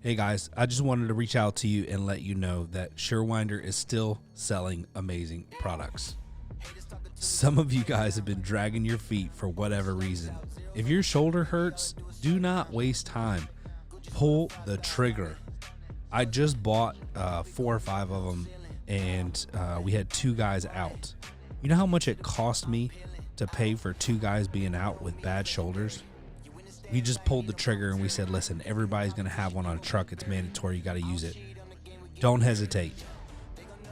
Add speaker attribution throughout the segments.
Speaker 1: Hey guys, I just wanted to reach out to you and let you know that Surewinder is still selling amazing products. Some of you guys have been dragging your feet for whatever reason. If your shoulder hurts, do not waste time. Pull the trigger. I just bought 4 or 5 of them, and we had 2 guys out. You know how much it cost me to pay for 2 guys being out with bad shoulders? We just pulled the trigger and we said, listen, everybody's going to have one on a truck. It's mandatory. You got to use it. Don't hesitate.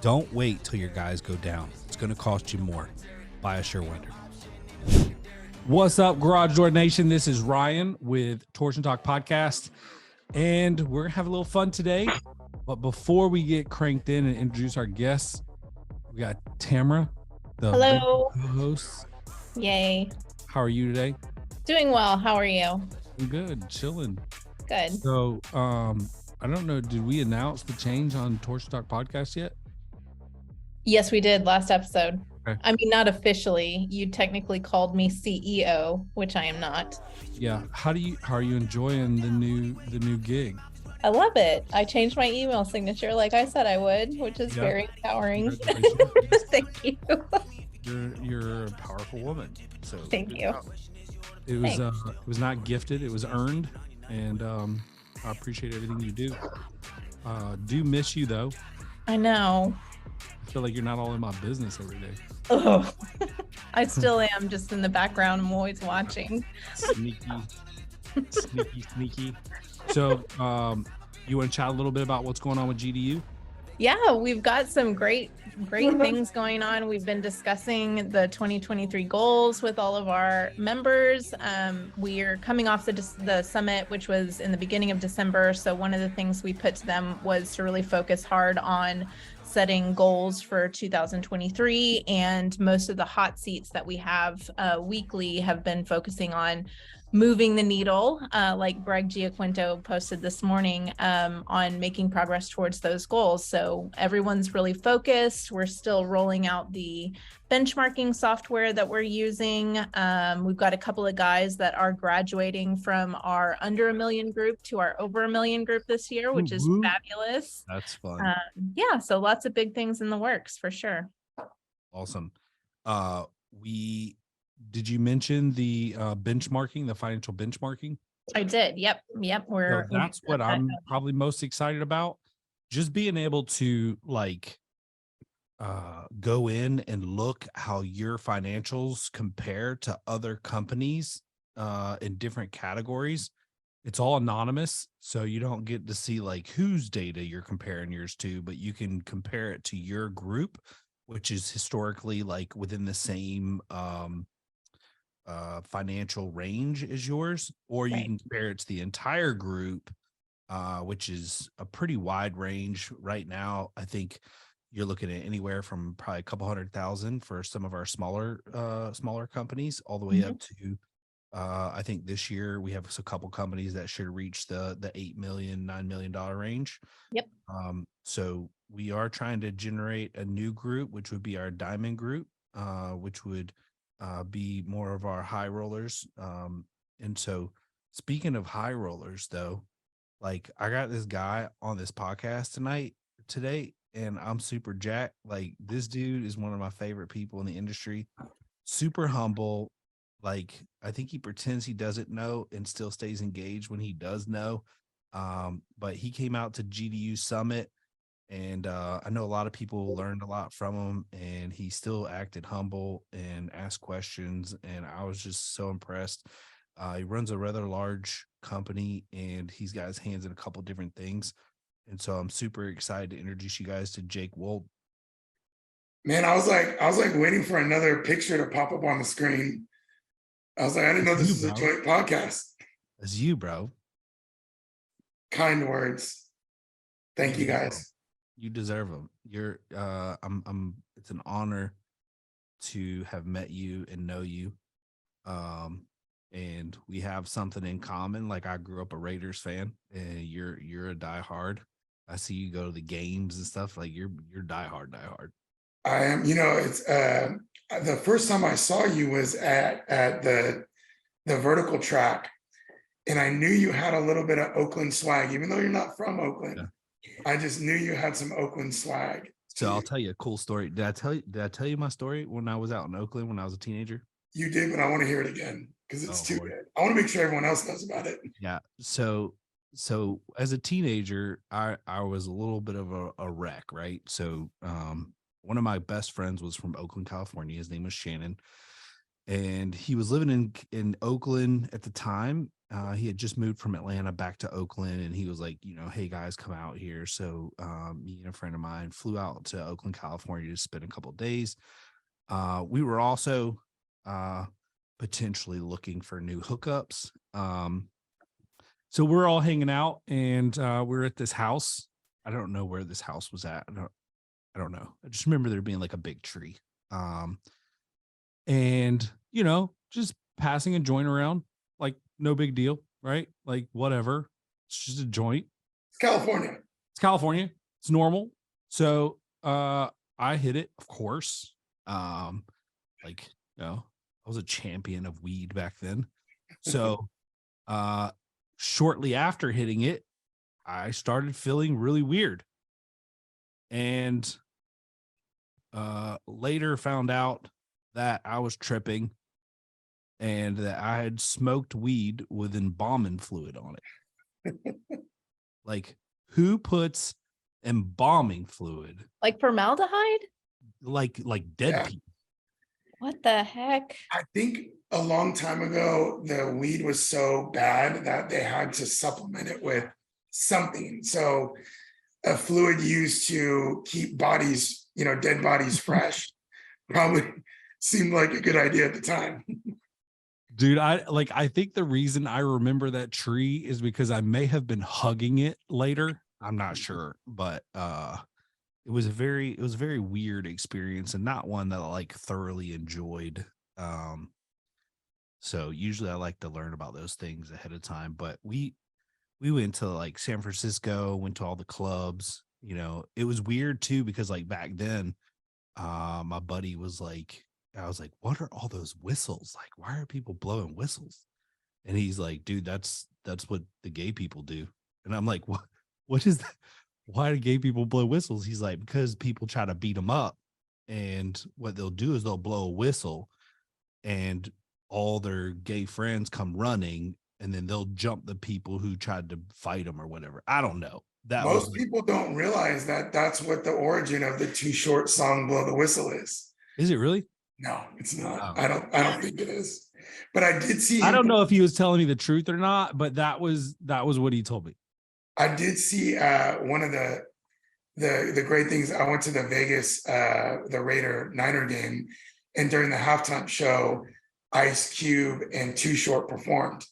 Speaker 1: Don't wait till your guys go down. It's going to cost you more. Buy a Surewinder.
Speaker 2: What's up, Garage Door Nation? This is Ryan with Torsion Talk Podcast, and we're going to have a little fun today. But before we get cranked in and introduce our guests, we got Tamara, the co-host.
Speaker 3: Yay.
Speaker 2: How are you today?
Speaker 3: Doing well. How are you?
Speaker 2: I'm good, chilling.
Speaker 3: Good.
Speaker 2: So, I don't know, did we announce the change on Torsion Talk Podcast yet?
Speaker 3: Yes, we did last episode.
Speaker 2: Okay.
Speaker 3: I mean, not officially. You technically called me CEO, which I am not.
Speaker 2: Yeah. How are you enjoying the new gig?
Speaker 3: I love it. I changed my email signature like I said I would, which is very empowering. Thank you.
Speaker 2: You're a powerful woman. So
Speaker 3: thank you.
Speaker 2: It was not gifted, it was earned, and I appreciate everything you do. Do miss you though.
Speaker 3: I know.
Speaker 2: I feel like you're not all in my business every day.
Speaker 3: Oh, I still am, just in the background. I'm always watching.
Speaker 2: Sneaky. So, you want to chat a little bit about what's going on with GDU?
Speaker 3: Yeah, we've got some great things going on. We've been discussing the 2023 goals with all of our members. We are coming off the summit, which was in the beginning of December. So one of the things we put to them was to really focus hard on setting goals for 2023. And most of the hot seats that we have weekly have been focusing on moving the needle, like Greg Giaquinto posted this morning, on making progress towards those goals. So everyone's really focused. We're still rolling out the benchmarking software that we're using. We've got a couple of guys that are graduating from our under $1 million group to our over $1 million group this year, which is fabulous.
Speaker 2: That's fun.
Speaker 3: Yeah, so lots of big things in the works for sure.
Speaker 2: Awesome. Did you mention the benchmarking, the financial benchmarking?
Speaker 3: I did. Yep.
Speaker 2: So that's what I'm probably most excited about. Just being able to go in and look how your financials compare to other companies in different categories. It's all anonymous, so you don't get to see whose data you're comparing yours to, but you can compare it to your group, which is historically within the same financial range as yours, or you can compare it to the entire group, which is a pretty wide range right now. I think you're looking at anywhere from probably a couple 100,000 for some of our smaller companies, all the way up to I think this year we have a couple companies that should reach the $8 million, $9 million range.
Speaker 3: Yep.
Speaker 2: So we are trying to generate a new group, which would be our diamond group, which would be more of our high rollers. And so speaking of high rollers though, I got this guy on this podcast today, and I'm super jacked. This dude is one of my favorite people in the industry. Super humble. I think he pretends he doesn't know and still stays engaged when he does know. But he came out to GDU Summit, and I know a lot of people learned a lot from him, and he still acted humble and asked questions. And I was just so impressed. He runs a rather large company, and he's got his hands in a couple different things. And so I'm super excited to introduce you guys to Jake Wold.
Speaker 4: Man, I was waiting for another picture to pop up on the screen. I was like, I didn't know this was a joint podcast.
Speaker 2: That's you, bro.
Speaker 4: Kind words. Thank you guys.
Speaker 2: You deserve them. You're it's an honor to have met you and know you. And we have something in common. I grew up a Raiders fan, and you're a diehard. I see you go to the games and stuff. You're diehard.
Speaker 4: I am. It's the first time I saw you was at the vertical track, and I knew you had a little bit of Oakland swag, even though you're not from Oakland.
Speaker 2: Yeah.
Speaker 4: I just knew you had some Oakland swag.
Speaker 2: So I'll tell you a cool story. Did I tell you my story when I was out in Oakland when I was a teenager?
Speaker 4: You did, but I want to hear it again because it's too
Speaker 2: Lord.
Speaker 4: good. I want to make sure everyone else knows about it.
Speaker 2: Yeah. So as a teenager, I was a little bit of a wreck, right? So one of my best friends was from Oakland, California. His name was Shannon. And he was living in Oakland at the time. He had just moved from Atlanta back to Oakland, and he was like, hey guys, come out here. So me and a friend of mine flew out to Oakland, California to spend a couple of days. We were also potentially looking for new hookups. So we're all hanging out, and we're at this house. I don't know where this house was at. I don't know. I just remember there being like a big tree. And just passing a joint around, like no big deal, right? Like whatever. It's just a joint.
Speaker 4: It's California.
Speaker 2: It's California. It's normal. So I hit it, of course. I was a champion of weed back then. So shortly after hitting it, I started feeling really weird. And later found out that I was tripping and that I had smoked weed with embalming fluid on it. Like, who puts embalming fluid?
Speaker 3: Like formaldehyde?
Speaker 2: Like dead people.
Speaker 3: What the heck?
Speaker 4: I think a long time ago, the weed was so bad that they had to supplement it with something. So a fluid used to keep bodies, dead bodies fresh, probably seemed like a good idea at the time.
Speaker 2: Dude, I think the reason I remember that tree is because I may have been hugging it later. I'm not sure, but it was a very weird experience, and not one that I like thoroughly enjoyed. So usually I like to learn about those things ahead of time, but we went to like San Francisco, went to all the clubs. It was weird too, because like back then my buddy was like, I was like, what are all those whistles? Like, why are people blowing whistles? And he's like, dude, that's what the gay people do. And I'm like, what is that? Why do gay people blow whistles? He's like, because people try to beat them up. And what they'll do is they'll blow a whistle and all their gay friends come running, and then they'll jump the people who tried to fight them or whatever. I don't know.
Speaker 4: Most people don't realize that that's what the origin of the Too Short song "Blow the Whistle" is.
Speaker 2: Is it really?
Speaker 4: No, it's not.
Speaker 2: Oh.
Speaker 4: I don't think it is. But I did see.
Speaker 2: I don't know if he was telling me the truth or not, but that was what he told me.
Speaker 4: I did see one of the great things. I went to the Vegas the Niner game, and during the halftime show, Ice Cube and Too Short performed.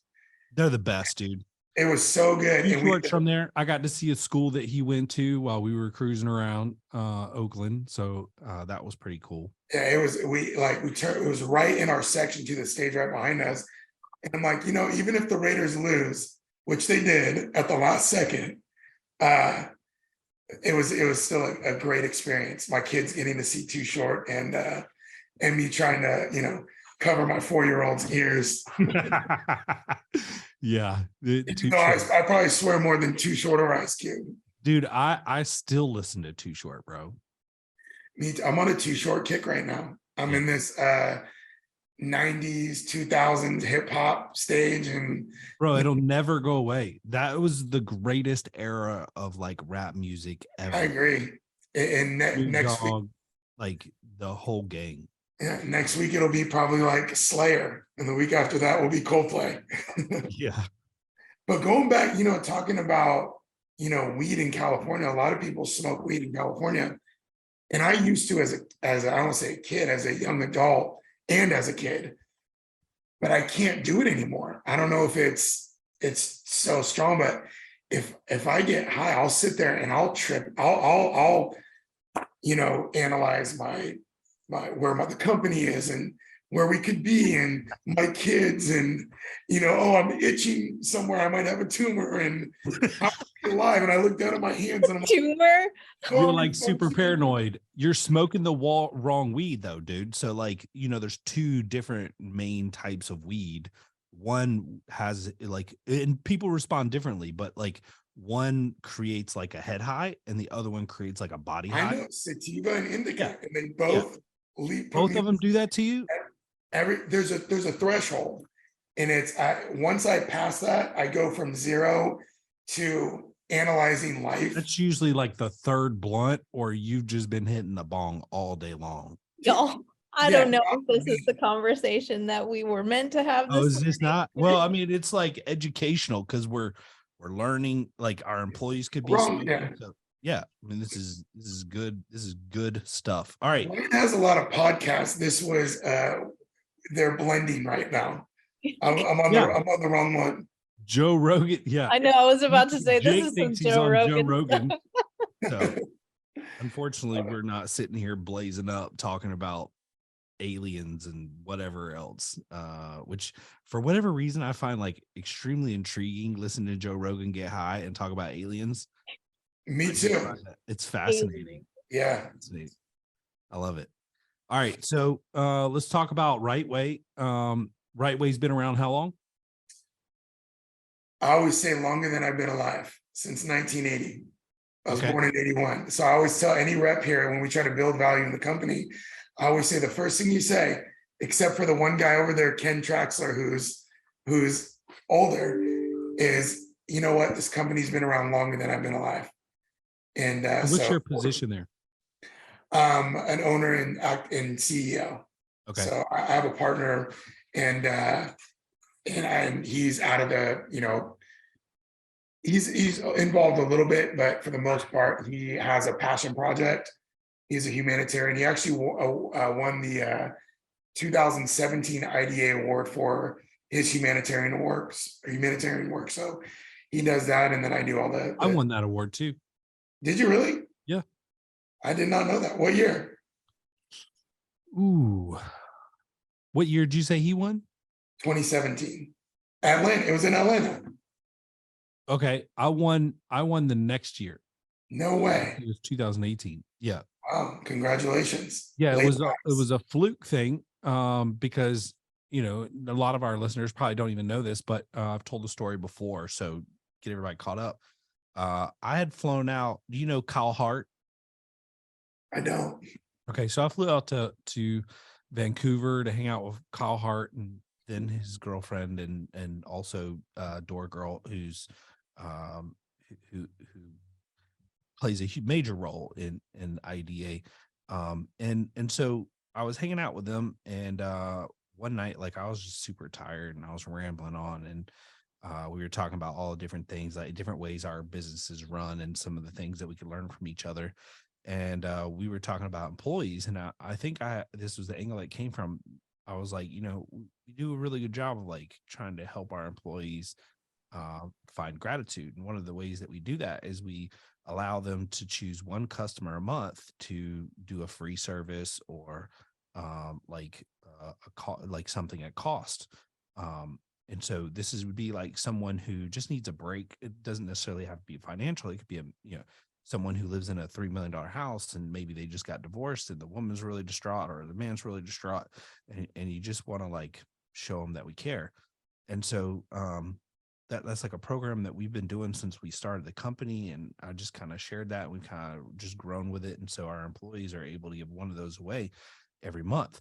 Speaker 2: They're the best, dude.
Speaker 4: It was so good.
Speaker 2: Too Short's from there. I got to see a school that he went to while we were cruising around Oakland, so that was pretty cool.
Speaker 4: Yeah, it was. It was right in our section to the stage right behind us, and I'm like, even if the Raiders lose, which they did at the last second, it was still a great experience. My kids getting to see Too Short, and me trying to cover my 4-year-old's ears.
Speaker 2: Yeah.
Speaker 4: I probably swear more than Too Short or Ice Cube.
Speaker 2: Dude, I still listen to Too Short, bro.
Speaker 4: I'm on a Too Short kick right now. I'm in this 90s, 2000s hip hop stage, and
Speaker 2: bro, it'll never go away. That was the greatest era of like rap music ever.
Speaker 4: I agree. And next week,
Speaker 2: like the whole gang.
Speaker 4: Yeah, next week it'll be probably like Slayer, and the week after that will be Coldplay.
Speaker 2: Yeah. But
Speaker 4: going back, talking about, weed in California, a lot of people smoke weed in California. And I used to as I don't want to say a kid, as a young adult and as a kid, but I can't do it anymore. I don't know if it's so strong, but if I get high, I'll sit there and I'll trip. I'll analyze where the company is and where we could be and my kids and, I'm itching somewhere. I might have a tumor and I'm alive. And I look down at my hands and I'm
Speaker 3: tumor.
Speaker 2: You're like super paranoid. You're smoking the wrong weed though, dude. So like, there's two different main types of weed. one has like, and people respond differently, but like one creates like a head height and the other one creates like a body
Speaker 4: I
Speaker 2: height.
Speaker 4: know sativa and indica,
Speaker 2: Yeah.
Speaker 4: and they both put
Speaker 2: Both
Speaker 4: me
Speaker 2: of them do that to you?
Speaker 4: there's a threshold, and it's once I pass that, I go from 0 to analyzing life.
Speaker 2: That's usually like the third blunt, or you've just been hitting the bong all day long.
Speaker 3: Y'all, I
Speaker 4: Yeah,
Speaker 3: don't know if this
Speaker 4: probably.
Speaker 3: is the conversation that we were meant to have
Speaker 2: Oh,
Speaker 3: this
Speaker 2: is this
Speaker 3: morning.
Speaker 2: not? Well, I mean, it's like educational because we're learning, like our employees could be
Speaker 4: Wrong,
Speaker 2: smoking,
Speaker 4: yeah.
Speaker 2: so, yeah, I mean, this is good. This is good stuff. All right.
Speaker 4: Ryan has a lot of podcasts. This was they're blending right now. I'm on the wrong one.
Speaker 2: Joe Rogan. Yeah.
Speaker 3: I know, I was about to say,
Speaker 2: Jake
Speaker 3: this is some
Speaker 2: thinks he's
Speaker 3: Joe
Speaker 2: on
Speaker 3: Rogan.
Speaker 2: Joe Rogan.
Speaker 3: stuff.
Speaker 2: So unfortunately, we're not sitting here blazing up talking about aliens and whatever else, which for whatever reason I find like extremely intriguing, listening to Joe Rogan get high and talk about aliens.
Speaker 4: Me too.
Speaker 2: It's fascinating.
Speaker 4: Yeah.
Speaker 2: Fascinating. I love it. All right, so let's talk about Right Way. Right Way's been around how long?
Speaker 4: I always say longer than I've been alive, since 1980. I was
Speaker 2: Okay.
Speaker 4: born in 81. So I always tell any rep here when we try to build value in the company, I always say the first thing you say, except for the one guy over there, Ken Traxler, who's older, is, you know what, this company's been around longer than I've been alive. And
Speaker 2: What's your position there?
Speaker 4: An owner and CEO.
Speaker 2: Okay.
Speaker 4: So I have a partner, and he's out of the, he's involved a little bit, but for the most part, he has a passion project. He's a humanitarian. He actually won the 2017 IDA award for his humanitarian work. So he does that, and then I do all the
Speaker 2: I won that award too.
Speaker 4: Did you really?
Speaker 2: Yeah.
Speaker 4: I did not know that. What year?
Speaker 2: Ooh. What year did you say he won?
Speaker 4: 2017. Atlanta. It was in Atlanta.
Speaker 2: Okay. I won the next year.
Speaker 4: No way.
Speaker 2: It was 2018. Yeah.
Speaker 4: Wow, congratulations.
Speaker 2: Yeah, it
Speaker 4: Late
Speaker 2: was a fluke thing, because a lot of our listeners probably don't even know this, but I've told the story before, so get everybody caught up. I had flown out. Do you know Kyle Hart?
Speaker 4: I don't.
Speaker 2: Okay, so I flew out to Vancouver to hang out with Kyle Hart and then his girlfriend and also Door Girl, who's who plays a major role in IDA. And so I was hanging out with them, and one night, like, I was just super tired and I was rambling on, and we were talking about all the different things, like different ways our businesses run and some of the things that we could learn from each other. And we were talking about employees, and I think this was the angle that came from. I was like, we do a really good job of like trying to help our employees find gratitude. And one of the ways that we do that is we allow them to choose one customer a month to do a free service or like something at cost. And so this would be like someone who just needs a break. It doesn't necessarily have to be financial. It could be someone who lives in a $3 million house, and maybe they just got divorced and the woman's really distraught or the man's really distraught, and you just want to like show them that we care. And so that's like a program that we've been doing since we started the company, and I just kind of shared that. We've kind of just grown with it, and so our employees are able to give one of those away every month.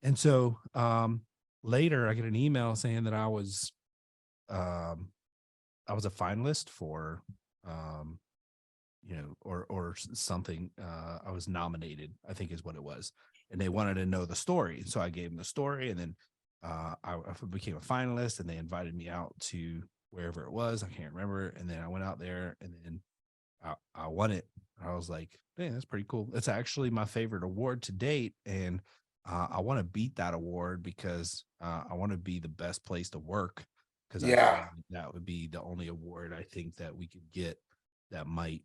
Speaker 2: And so later I get an email saying that I was a finalist for or something. I was nominated, I think is what it was, and they wanted to know the story. So I gave them the story, and then I became a finalist, and they invited me out to wherever it was. I can't remember. And then I went out there, and then I won it. I was like, man, that's pretty cool. It's actually my favorite award to date. And I want to beat that award because I want to be the best place to work. Because that would be the only award I think that we could get that might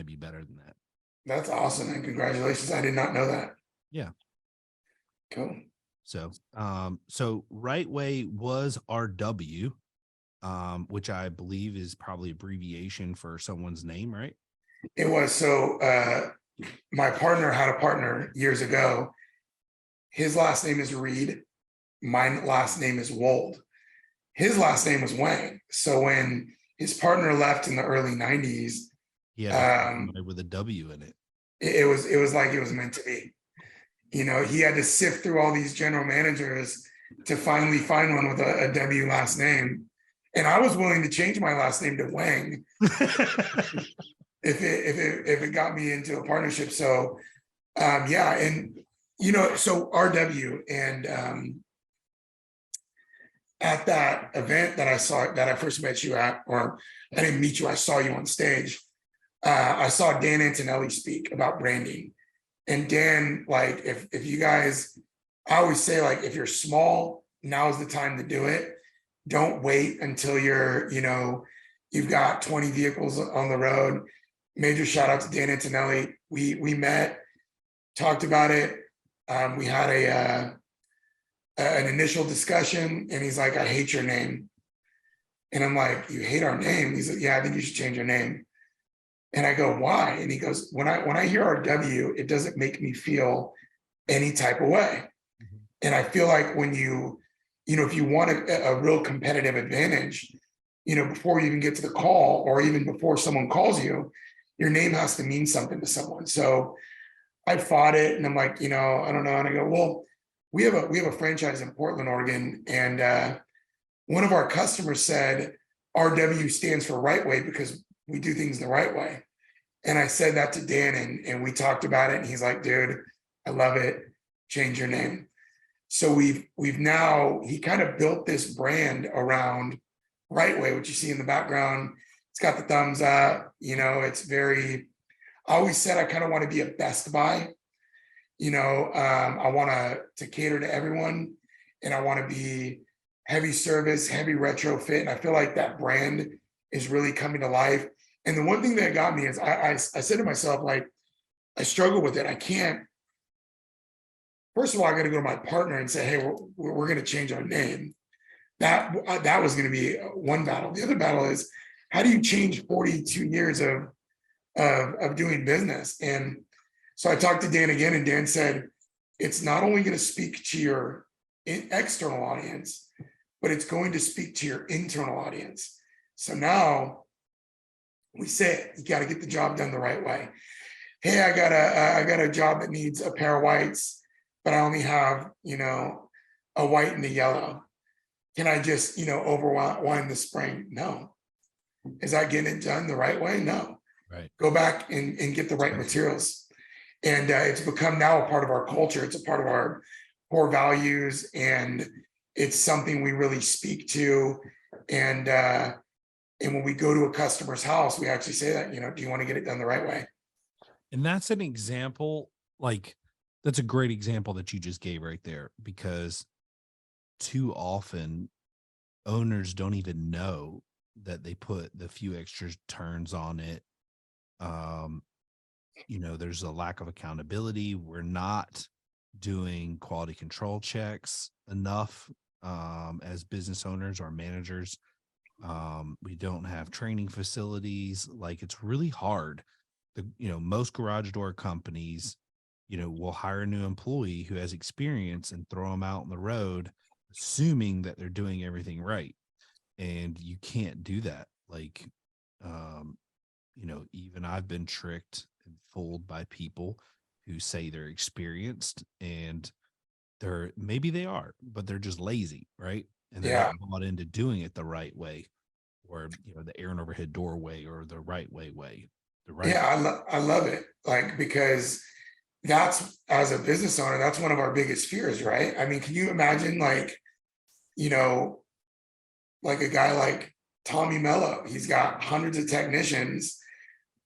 Speaker 2: be better than that.
Speaker 4: That's awesome, and congratulations. I did not know that.
Speaker 2: Yeah.
Speaker 4: Cool.
Speaker 2: So Right Way was RW, which I believe is probably abbreviation for someone's name, right?
Speaker 4: It was. So my partner had a partner years ago. His last name is Reed, my last name is Wold. His last name was Wang. So when his partner left in the early 90s,
Speaker 2: with a W in it.
Speaker 4: it was like it was meant to be. You know, he had to sift through all these general managers to finally find one with a W last name. And I was willing to change my last name to Wang if it got me into a partnership. So yeah, and you know, so RW and at that event that I first met you at, or I didn't meet you, I saw you on stage. I saw Dan Antonelli speak about branding. And Dan, like, if you guys, I always say, like, if you're small, now's the time to do it. Don't wait until you're, you know, you've got 20 vehicles on the road. Major shout out to Dan Antonelli. We met, talked about it. We had an initial discussion, and he's like, I hate your name. And I'm like, you hate our name? He's like, yeah, I think you should change your name. And I go, why? And he goes, when I hear RW, it doesn't make me feel any type of way. Mm-hmm. And I feel like when you know, if you want a real competitive advantage, you know, before you even get to the call, or even before someone calls you, your name has to mean something to someone. So I fought it, and I'm like, you know, I don't know. And I go, well, we have a franchise in Portland, Oregon, and one of our customers said RW stands for right way because we do things the right way. And I said that to Dan, and we talked about it, and he's like, dude, I love it. Change your name. So we've now, he kind of built this brand around right way, which you see in the background. It's got the thumbs up, you know, it's very, I always said I kind of want to be a Best Buy. You know, I want to cater to everyone, and I want to be heavy service, heavy retrofit. And I feel like that brand is really coming to life. And the one thing that got me is I said to myself, like, I struggle with it. I can't, first of all, I got to go to my partner and say, hey, we're going to change our name. That was going to be one battle. The other battle is, how do you change 42 years of doing business? And so I talked to Dan again, and Dan said, it's not only going to speak to your external audience, but it's going to speak to your internal audience. So now we say, you got to get the job done the right way. Hey, I got a job that needs a pair of whites, but I only have, you know, a white and a yellow. Can I just, you know, overwine the spring? No. Is that getting it done the right way? No.
Speaker 2: Right.
Speaker 4: Go back and get the right materials. And it's become now a part of our culture. It's a part of our core values, and it's something we really speak to. And when we go to a customer's house, we actually say that, you know, do you want to get it done the right way?
Speaker 2: And that's an example, like, that's a great example that you just gave right there, because too often owners don't even know that they put the few extra turns on it. You know, there's a lack of accountability. We're not doing quality control checks enough as business owners or managers. We don't have training facilities. Like, it's really hard. You know, most garage door companies, you know, will hire a new employee who has experience and throw them out on the road, assuming that they're doing everything right. And you can't do that. Like, you know, even I've been tricked and fooled by people who say they're experienced, and maybe they are, but they're just lazy, right? And they're not bought into doing it the right way, or, you know, the Aaron overhead doorway, or the right way.
Speaker 4: I love it. Like, because that's, as a business owner, that's one of our biggest fears, right? I mean, can you imagine, like, you know, like a guy like Tommy Mello, he's got hundreds of technicians.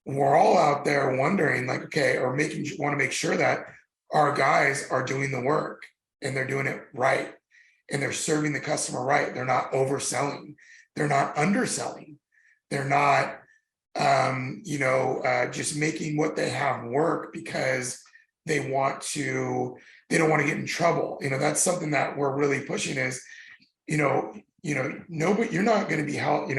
Speaker 4: We're all out there wondering, like, okay, or want to make sure that our guys are doing the work, and they're doing it right, and they're serving the customer right. They're not overselling. They're not underselling. They're not, just making what they have work because they don't want to get in trouble. You know, that's something that we're really pushing is, nobody, you're not going to be held,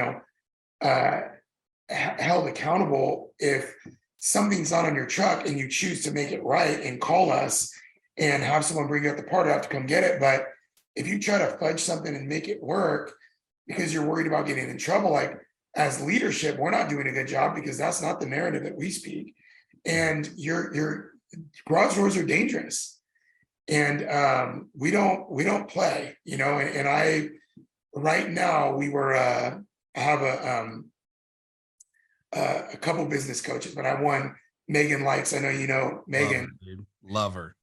Speaker 4: held accountable if something's not on your truck and you choose to make it right and call us and have someone bring you up the part. I have to come get it. But if you try to fudge something and make it work because you're worried about getting in trouble, like as leadership, we're not doing a good job because that's not the narrative that we speak. And your garage doors are dangerous. And we don't play, you know, and I right now we were I have a couple business coaches, but I have one, Megan Likes. I know you know Megan.
Speaker 1: Love her.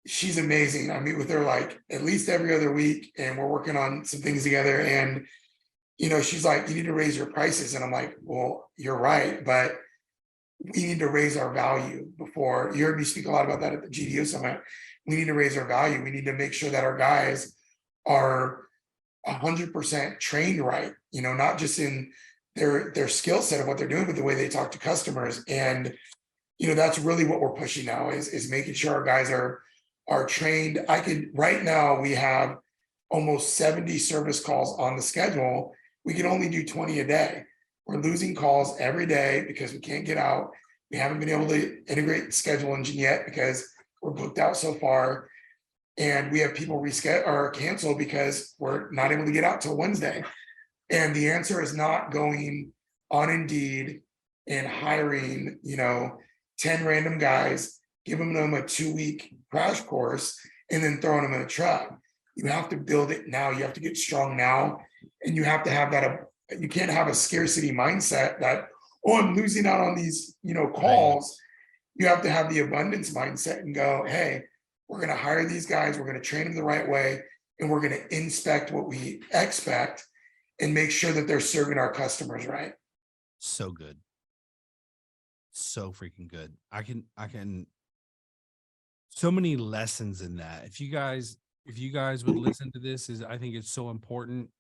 Speaker 4: She's amazing. I meet with her like at least every other week, and we're working on some things together. And you know, she's like, you need to raise your prices. And I'm like, well, you're right, but we need to raise our value. Before, you heard me speak a lot about that at the GDO summit. We need to raise our value. We need to make sure that our guys are 100% trained right, you know, not just in their skill set of what they're doing, but the way they talk to customers. And you know, that's really what we're pushing now is making sure our guys are trained. Right now we have almost 70 service calls on the schedule. We can only do 20 a day. We're losing calls every day because we can't get out. We haven't been able to integrate the schedule engine yet because we're booked out so far. And we have people reschedule or cancel because we're not able to get out till Wednesday. And the answer is not going on Indeed and hiring, you know, 10 random guys, giving them a 2-week crash course, and then throwing them in a truck. You have to build it now. You have to get strong now. And you have to have that, you can't have a scarcity mindset that, oh, I'm losing out on these, you know, calls. You have to have the abundance mindset and go, hey, we're going to hire these guys. We're going to train them the right way. And we're going to inspect what we expect and make sure that they're serving our customers right.
Speaker 1: So good. So freaking good. I can so many lessons in that. If you guys would listen to this, I think it's so important.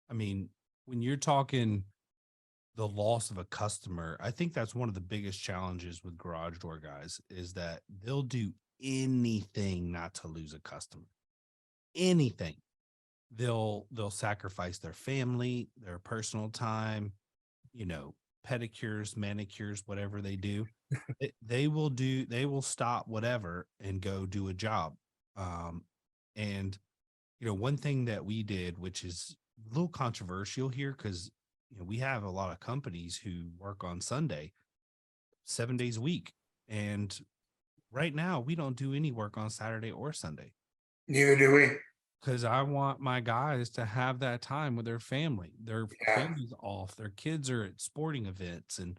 Speaker 1: I mean, when you're talking the loss of a customer, I think that's one of the biggest challenges with garage door guys is that they'll do anything not to lose a customer. Anything. They'll sacrifice their family, their personal time, you know, pedicures, manicures, whatever they do. They will stop whatever and go do a job. And you know, one thing that we did, which is a little controversial here, because you know, we have a lot of companies who work on Sunday 7 days a week. And right now we don't do any work on Saturday or Sunday.
Speaker 4: Neither do we.
Speaker 1: Because I want my guys to have that time with their family. Their family's off. Their kids are at sporting events. And,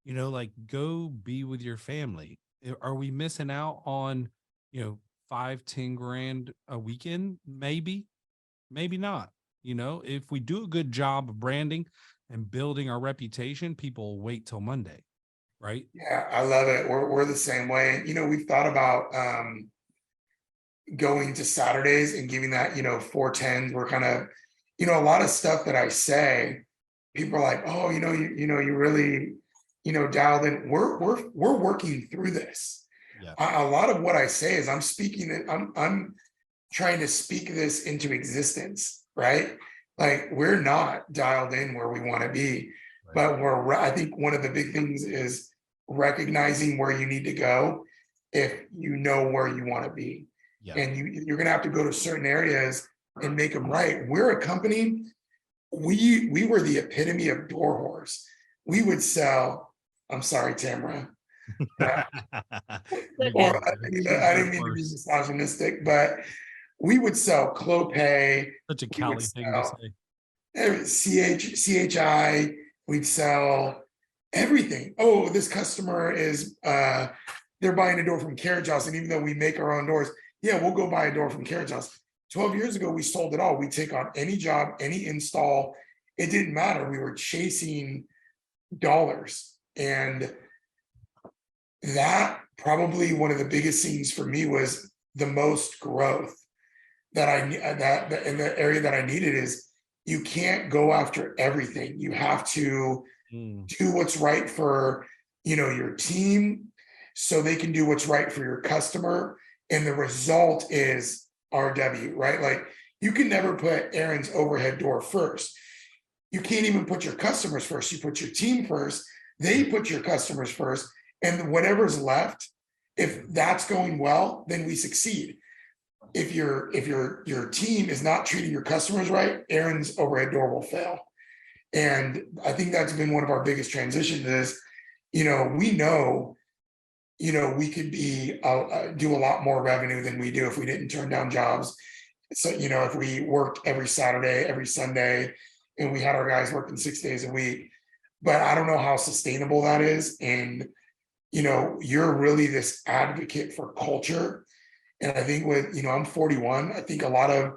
Speaker 1: you know, like, go be with your family. Are we missing out on, you know, 5-10 grand a weekend? Maybe, maybe not. You know, if we do a good job of branding and building our reputation, people will wait till Monday. Right.
Speaker 4: Yeah, I love it. We're the same way. You know, we've thought about going to Saturdays and giving that, you know, 410s. We're kind of, you know, a lot of stuff that I say, people are like, oh, you really, you know, dialed in. We're working through this. Yeah. A lot of what I say is I'm speaking it. I'm trying to speak this into existence, right? Like, we're not dialed in where we want to be, right. But I think one of the big things is recognizing where you need to go if you know where you want to be. Yeah. And you're going to have to go to certain areas and make them right. We're a company. We were the epitome of door whores. We would sell. I'm sorry, Tamara. I didn't mean to be misogynistic, but we would sell Clopay.
Speaker 1: Such a Cali thing to
Speaker 4: say. CHI. We'd sell everything. Oh, this customer is they're buying a door from Carriage House, and even though we make our own doors, yeah, we'll go buy a door from Carriage House. 12 years ago, we sold it all. We take on any job, any install. It didn't matter. We were chasing dollars. And that probably one of the biggest things for me was the most growth that in the area that I needed is you can't go after everything. You have to do what's right for, you know, your team so they can do what's right for your customer. And the result is RW, right? Like, you can never put Aaron's overhead door first. You can't even put your customers first. You put your team first. They put your customers first. And whatever's left, if that's going well, then we succeed. if your team is not treating your customers right, Aaron's overhead door will fail. And I think that's been one of our biggest transitions is, we know, we could be do a lot more revenue than we do if we didn't turn down jobs. So, if we worked every Saturday, every Sunday, and we had our guys working 6 days a week, but I don't know how sustainable that is. And, you're really this advocate for culture. And I think with, I'm 41, I think a lot of,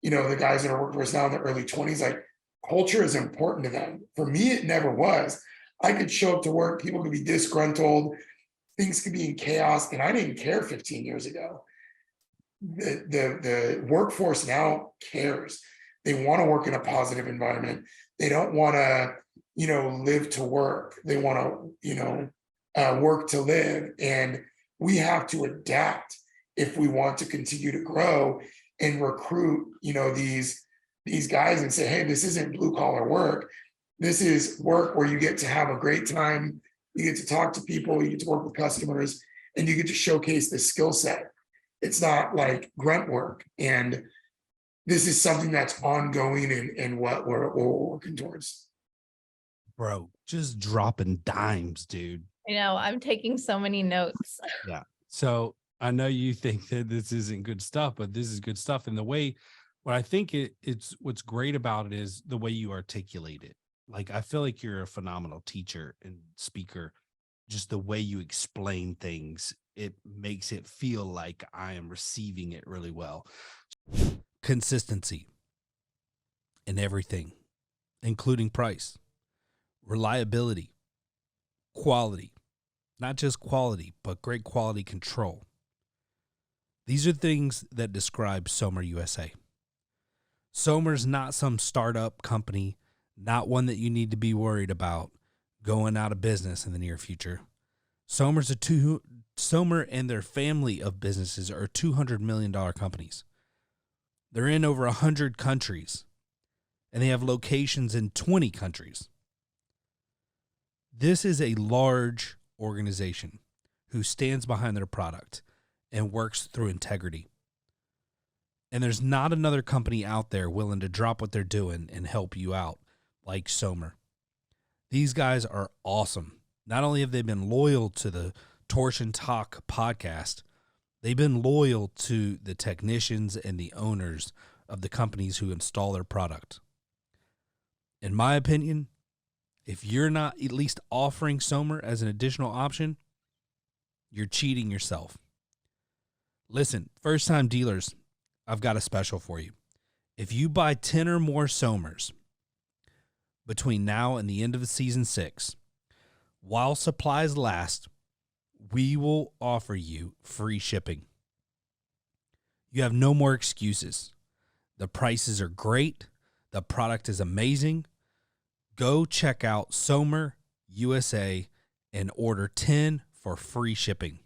Speaker 4: the guys that are working for us now in their early 20s, like culture is important to them. For me, it never was. I could show up to work, people could be disgruntled, things could be in chaos, and I didn't care 15 years ago. The workforce now cares. They want to work in a positive environment. They don't want to, live to work. They want to, work to live. And we have to adapt if we want to continue to grow and recruit, these guys and say, hey, this isn't blue collar work. This is work where you get to have a great time. You get to talk to people, you get to work with customers, and you get to showcase the skill set. It's not like grunt work. And this is something that's ongoing and what we're working towards.
Speaker 2: Bro, just dropping dimes, dude.
Speaker 3: I know, I'm taking so many notes.
Speaker 2: Yeah. So I know you think that this isn't good stuff, but this is good stuff. And the way, what I think it's what's great about it is the way you articulate it. Like, I feel like you're a phenomenal teacher and speaker. Just the way you explain things, it makes it feel like I am receiving it really well.
Speaker 1: Consistency in everything, including price, reliability, quality, not just quality, but great quality control. These are things that describe Somer USA. Somer's not some startup company, not one that you need to be worried about going out of business in the near future. Somer and their family of businesses are $200 million companies. They're in over 100 countries, and they have locations in 20 countries. This is a large organization who stands behind their product and works through integrity. And there's not another company out there willing to drop what they're doing and help you out like Somer. These guys are awesome. Not only have they been loyal to the Torsion Talk podcast, they've been loyal to the technicians and the owners of the companies who install their product. In my opinion, if you're not at least offering Somer as an additional option, you're cheating yourself. Listen, first-time dealers, I've got a special for you. If you buy 10 or more Somers between now and the end of the season 6, while supplies last, we will offer you free shipping. You have no more excuses. The prices are great. The product is amazing. Go check out Somer USA and order 10 for free shipping.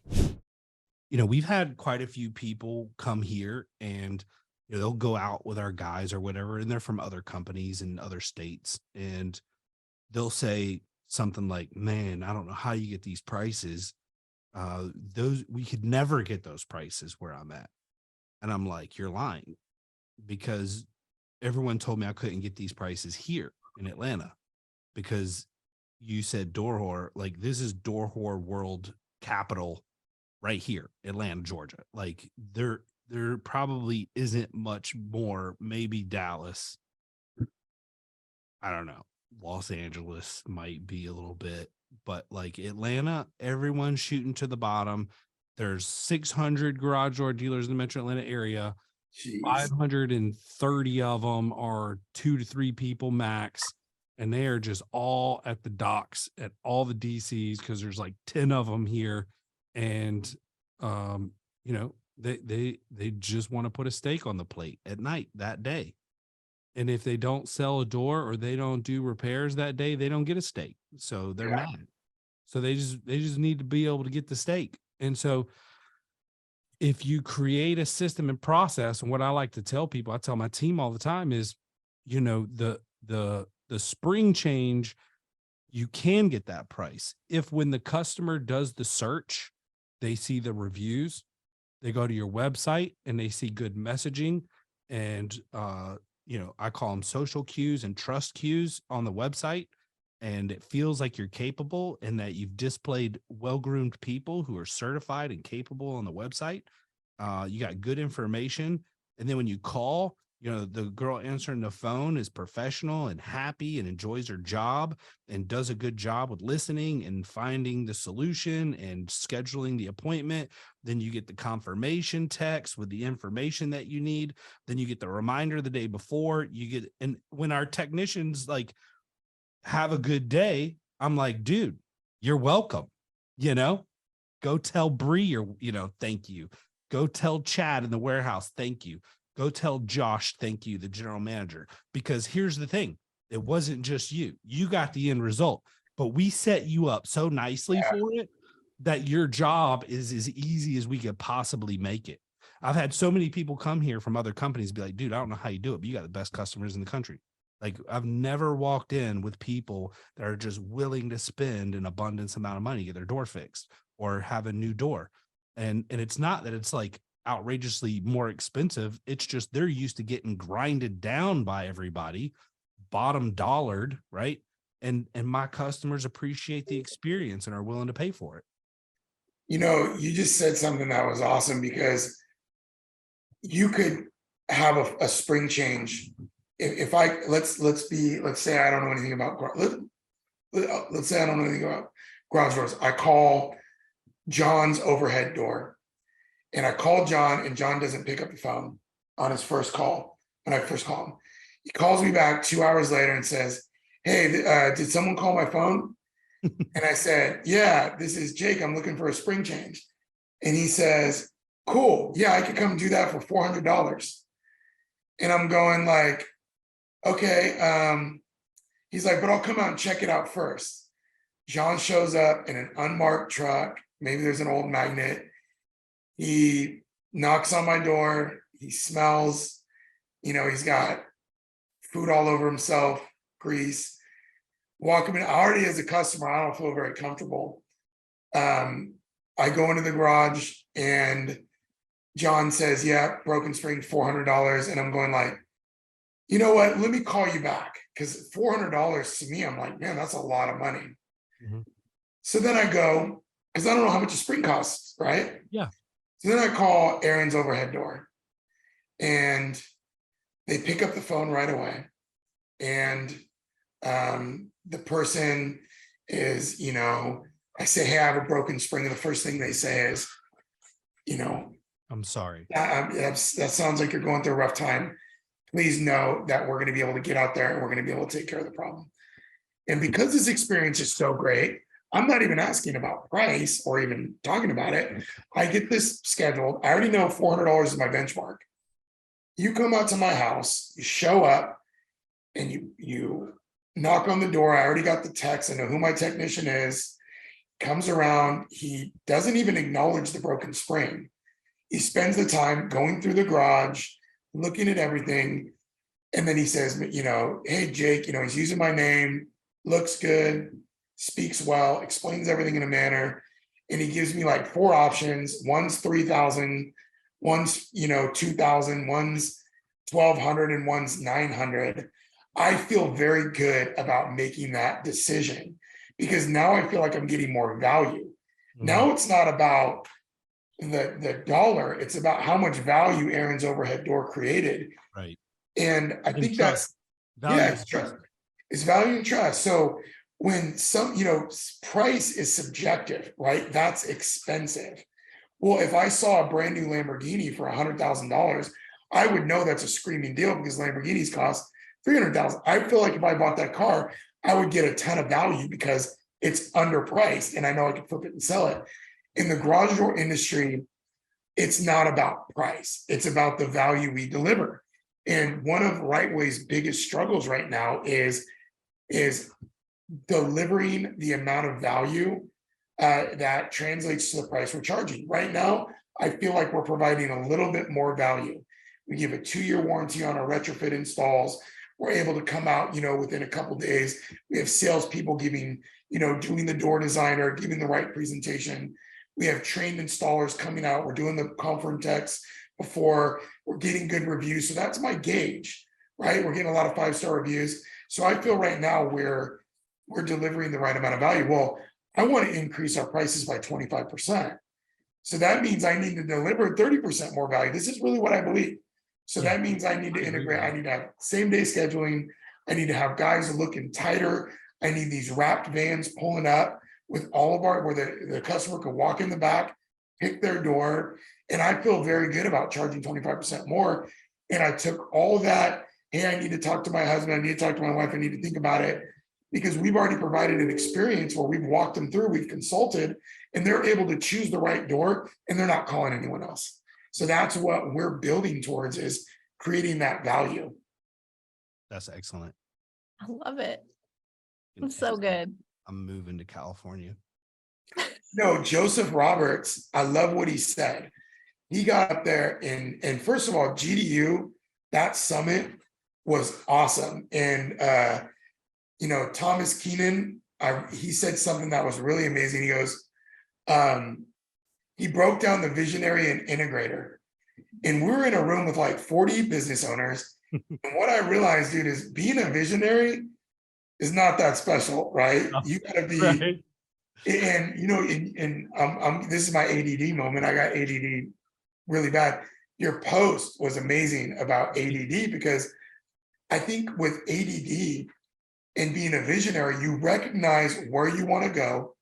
Speaker 2: We've had quite a few people come here and they'll go out with our guys or whatever, and they're from other companies in other states, and they'll say something like, man, I don't know how you get these prices. We could never get those prices where I'm at. And I'm like, you're lying, because everyone told me I couldn't get these prices here in Atlanta because you said door whore. Like, this is door whore world capital right here, Atlanta, Georgia. Like, there probably isn't much more. Maybe Dallas. I don't know. Los Angeles might be a little bit, but like Atlanta, everyone's shooting to the bottom. There's 600 garage door dealers in the metro Atlanta area.
Speaker 4: Jeez.
Speaker 2: 530 of them are 2 to 3 people max. And they are just all at the docks at all the DCs, because there's like 10 of them here. And, they just want to put a steak on the plate at night that day. And if they don't sell a door or they don't do repairs that day, they don't get a steak. So they're mad. So they just need to be able to get the steak. And so if you create a system and process, and what I like to tell people, I tell my team all the time is, the spring change, you can get that price if when the customer does the search, they see the reviews, They go to your website and they see good messaging and, I call them social cues and trust cues on the website. And it feels like you're capable and that you've displayed well-groomed people who are certified and capable on the website. You got good information. And then when you call, the girl answering the phone is professional and happy and enjoys her job and does a good job with listening and finding the solution and scheduling the appointment. Then you get the confirmation text with the information that you need. Then you get the reminder the day before. And when our technicians like have a good day, I'm like, dude, you're welcome. Go tell Bree or, thank you. Go tell Chad in the warehouse, thank you. Go tell Josh, thank you, the general manager. Because here's the thing. It wasn't just you. You got the end result, but we set you up so nicely for it that your job is as easy as we could possibly make it. I've had so many people come here from other companies be like, dude, I don't know how you do it, but you got the best customers in the country. Like, I've never walked in with people that are just willing to spend an abundance amount of money, get their door fixed or have a new door. And it's not that it's like outrageously more expensive. It's just they're used to getting grinded down by everybody, bottom dollared, right? And my customers appreciate the experience and are willing to pay for it.
Speaker 4: You just said something that was awesome, because you could have a spring change. If I let's say I don't know anything about let's say I don't know anything about garage doors. I call John's overhead door, and I call John, and John doesn't pick up the phone on his first call. When I first call him, he calls me back 2 hours later and says, "Hey, did someone call my phone?" And I said, "Yeah, this is Jake. I'm looking for a spring change." And he says, "Cool, yeah, I could come do that for $400." And I'm going like, okay. He's like, "But I'll come out and check it out first." John shows up in an unmarked truck. Maybe there's an old magnet. He knocks on my door. He smells, he's got food all over himself, grease. Walk him in. Already as a customer, I don't feel very comfortable. I go into the garage and John says, "Yeah, broken spring, $400. And I'm going like, you know what? Let me call you back. Because $400 to me, I'm like, man, that's a lot of money.
Speaker 2: Mm-hmm.
Speaker 4: So then I go, because I don't know how much a spring costs, right?
Speaker 2: Yeah.
Speaker 4: So then I call Aaron's overhead door, and they pick up the phone right away. And the person is, I say, "Hey, I have a broken spring." And the first thing they say is,
Speaker 2: I'm sorry.
Speaker 4: that sounds like you're going through a rough time. Please know that we're going to be able to get out there and we're going to be able to take care of the problem. And because this experience is so great, I'm not even asking about price or even talking about it. I get this scheduled. I already know $400 is my benchmark. You come out to my house, you show up, and you knock on the door. I already got the text. I know who my technician is. Comes around. He doesn't even acknowledge the broken spring. He spends the time going through the garage, looking at everything. And then he says, "Hey, Jake, he's using my name, looks good, speaks well, explains everything in a manner." And he gives me like 4 options. One's 3,000, one's, 2,000, one's 1,200, and one's 900. I feel very good about making that decision, because now I feel like I'm getting more value. Mm-hmm. Now it's not about the dollar, it's about how much value Aaron's overhead door created.
Speaker 2: Right.
Speaker 4: And I think
Speaker 2: trust.
Speaker 4: It's trust. It's value and trust. So when price is subjective, right? That's expensive. Well, if I saw a brand new Lamborghini for $100,000, I would know that's a screaming deal, because Lamborghinis cost $300,000. I feel like if I bought that car, I would get a ton of value because it's underpriced and I know I can flip it and sell it. In the garage door industry, it's not about price. It's about the value we deliver. And one of Rightway's biggest struggles right now is delivering the amount of value that translates to the price we're charging. Right now, I feel like we're providing a little bit more value. We give a 2-year warranty on our retrofit installs. We're able to come out, within a couple of days. We have salespeople doing the door designer, giving the right presentation. We have trained installers coming out. We're doing the conference techs before. We're getting good reviews. So that's my gauge, right? We're getting a lot of 5-star reviews. So I feel right now we're delivering the right amount of value. Well, I want to increase our prices by 25%. So that means I need to deliver 30% more value. This is really what I believe. So that means I need to integrate. I need to have same day scheduling. I need to have guys looking tighter. I need these wrapped vans pulling up with all of our, where the customer can walk in the back, pick their door. And I feel very good about charging 25% more. And I took all that. Hey, I need to talk to my husband. I need to talk to my wife. I need to think about it, because we've already provided an experience where we've walked them through, we've consulted, and they're able to choose the right door, and they're not calling anyone else. So that's what we're building towards, is creating that value.
Speaker 2: That's excellent.
Speaker 3: I love it. It's so good.
Speaker 2: I'm moving to California.
Speaker 4: No, Joseph Roberts, I love what he said. He got up there and first of all, GDU, that summit was awesome. And Thomas Keenan, he said something that was really amazing. He goes, he broke down the visionary and integrator. And we were in a room with like 40 business owners. And what I realized, dude, is being a visionary is not that special, right? You gotta be, right. And this is my ADD moment. I got ADD really bad. Your post was amazing about ADD, because I think with ADD and being a visionary, you recognize where you want to go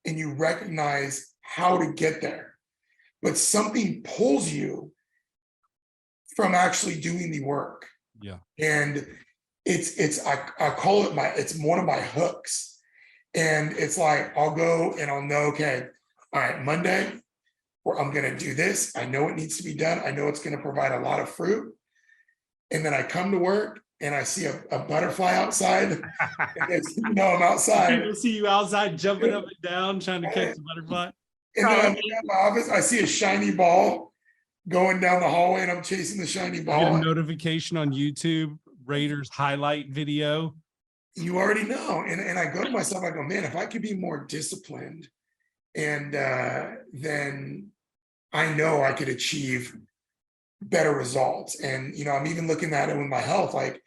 Speaker 4: and you recognize how to get there. But something pulls you from actually doing the work.
Speaker 2: Yeah.
Speaker 4: And I call it it's one of my hooks. And it's like, I'll go and I'll know, okay, all right, Monday, where I'm going to do this. I know it needs to be done. I know it's going to provide a lot of fruit. And then I come to work and I see a butterfly outside. I'm outside.
Speaker 2: People see you outside jumping up and down, trying to catch the butterfly.
Speaker 4: And then I'm in my office, I see a shiny ball going down the hallway, and I'm chasing the shiny ball.
Speaker 2: You get a notification on YouTube, Raiders highlight video.
Speaker 4: You already know. And I go to myself, I go, man, if I could be more disciplined, and then I know I could achieve better results. And, I'm even looking at it with my health. Like,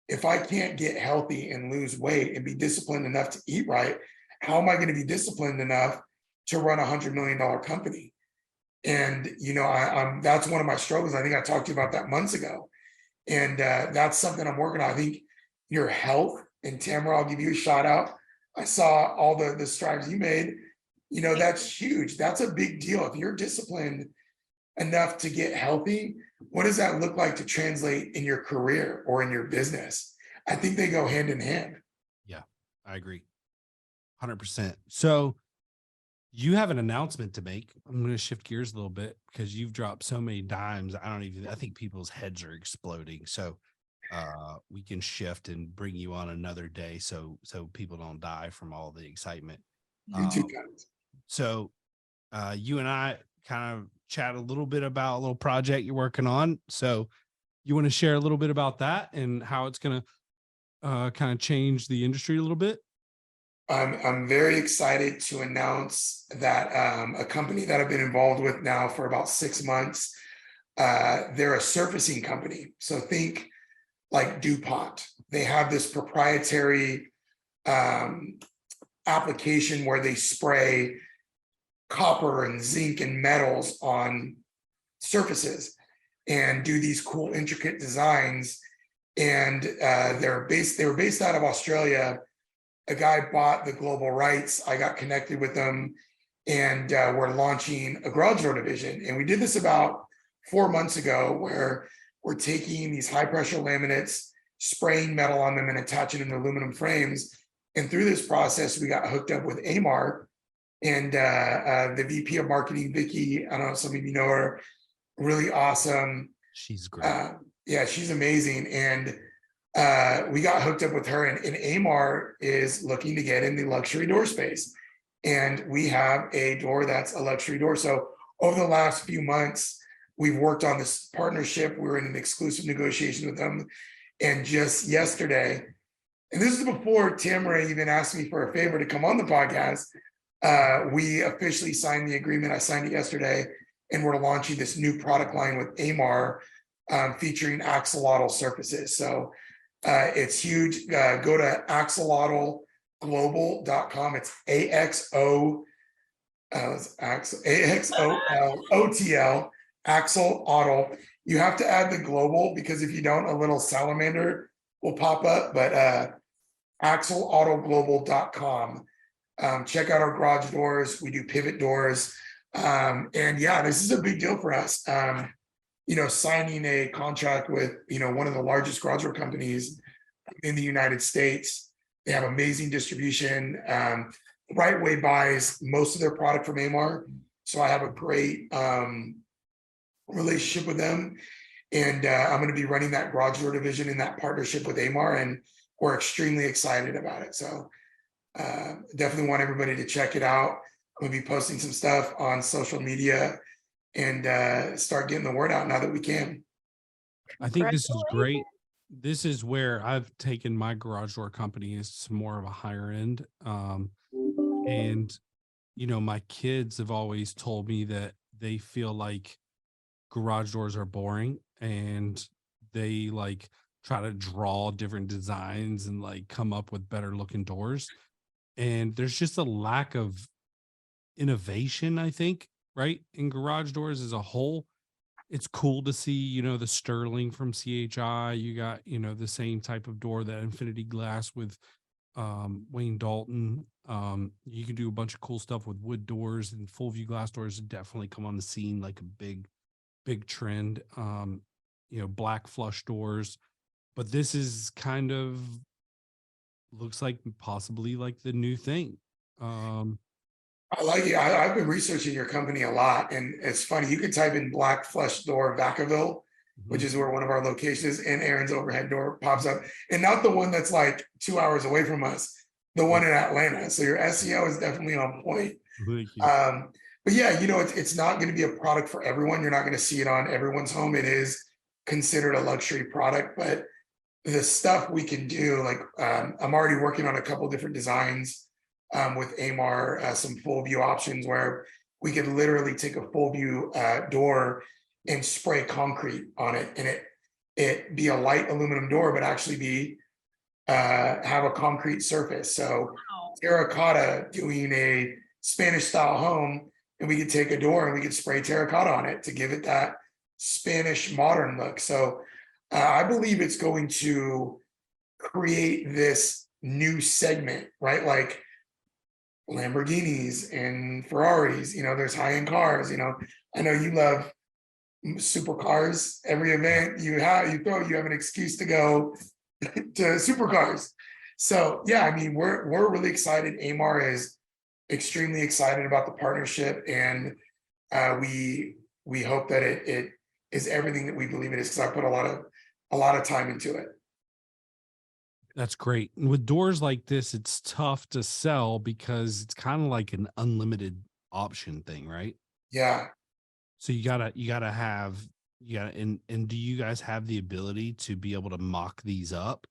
Speaker 4: if I can't get healthy and lose weight and be disciplined enough to eat right, how am I going to be disciplined enough to run $100 million company? And, that's one of my struggles. I think I talked to you about that months ago. And that's something I'm working on. I think your health, and Tamara, I'll give you a shout out. I saw all the strides you made. That's huge. That's a big deal. If you're disciplined enough to get healthy, what does that look like to translate in your career or in your business? I think they go hand in hand.
Speaker 2: Yeah, I agree. 100%. So you have an announcement to make. I'm going to shift gears a little bit, because you've dropped so many dimes. I think people's heads are exploding. So we can shift and bring you on another day, so people don't die from all the excitement.
Speaker 4: You too, guys.
Speaker 2: So you and I kind of chat a little bit about a little project you're working on. So you want to share a little bit about that and how it's going to kind of change the industry a little bit?
Speaker 4: I'm very excited to announce that a company that I've been involved with now for about 6 months, they're a surfacing company. So think like DuPont. They have this proprietary application where they spray copper and zinc and metals on surfaces and do these cool, intricate designs. And they were based out of Australia. A guy bought the global rights. I got connected with them, and we're launching a garage door division. And we did this about 4 months ago, where we're taking these high pressure laminates, spraying metal on them and attaching them to aluminum frames. And through this process, we got hooked up with Amar, and the VP of marketing, Vicky. I don't know if some of you know her, really awesome.
Speaker 2: She's great.
Speaker 4: Yeah, she's amazing. And we got hooked up with her, and Amar is looking to get in the luxury door space. And we have a door that's a luxury door. So over the last few months, we've worked on this partnership. We're in an exclusive negotiation with them. And just yesterday, and this is before Tamara even asked me for a favor to come on the podcast, We officially signed the agreement. I signed it yesterday, and we're launching this new product line with Amar, featuring axolotl surfaces. So it's huge. Go to axolotlglobal.com. It's AXOLOTL, axolotl. You have to add the global, because if you don't, a little salamander will pop up. But axolotglglobal.com. Check out our garage doors. We do pivot doors. And yeah, this is a big deal for us. Signing a contract with, one of the largest garage door companies in the United States. They have amazing distribution. Right Way buys most of their product from Amar. So I have a great relationship with them. And I'm going to be running that garage door division in that partnership with Amar. And we're extremely excited about it. So definitely want everybody to check it out. I'm going to be posting some stuff on social media and start getting the word out now that we can.
Speaker 2: I think this is great. This is where I've taken my garage door company. It's more of a higher end. And, my kids have always told me that they feel like garage doors are boring, and they like try to draw different designs and like come up with better looking doors. And there's just a lack of innovation, I think, right, in garage doors as a whole. It's cool to see, the Sterling from CHI. You got, the same type of door, that Infinity Glass with Wayne Dalton. You can do a bunch of cool stuff with wood doors, and full view glass doors definitely come on the scene like a big trend. Black flush doors, but this is kind of looks like possibly like the new thing.
Speaker 4: I like it. I've been researching your company a lot, and it's funny. You could type in black flush door Vacaville, which is where one of our locations is, and Aaron's overhead door pops up, and not the one that's like 2 hours away from us, the one in Atlanta. So your SEO is definitely on point. But yeah, it's not going to be a product for everyone. You're not going to see it on everyone's home. It is considered a luxury product, but the stuff we can do, like I'm already working on a couple different designs with Amar, some full view options where we could literally take a full view door and spray concrete on it, and it be a light aluminum door, but actually be have a concrete surface. So terracotta, doing a Spanish style home, and we could take a door and we could spray terracotta on it to give it that Spanish modern look. So I believe it's going to create this new segment, right? Like Lamborghinis and Ferraris, there's high-end cars. I know you love supercars. Every event you have an excuse to go to supercars. So yeah, I mean, we're really excited. Amar is extremely excited about the partnership, and we hope that it is everything that we believe it is, because I put a lot of time into it.
Speaker 2: That's great. And with doors like this, it's tough to sell because it's kind of like an unlimited option thing, right?
Speaker 4: Yeah.
Speaker 2: So you gotta have, and do you guys have the ability to be able to mock these up?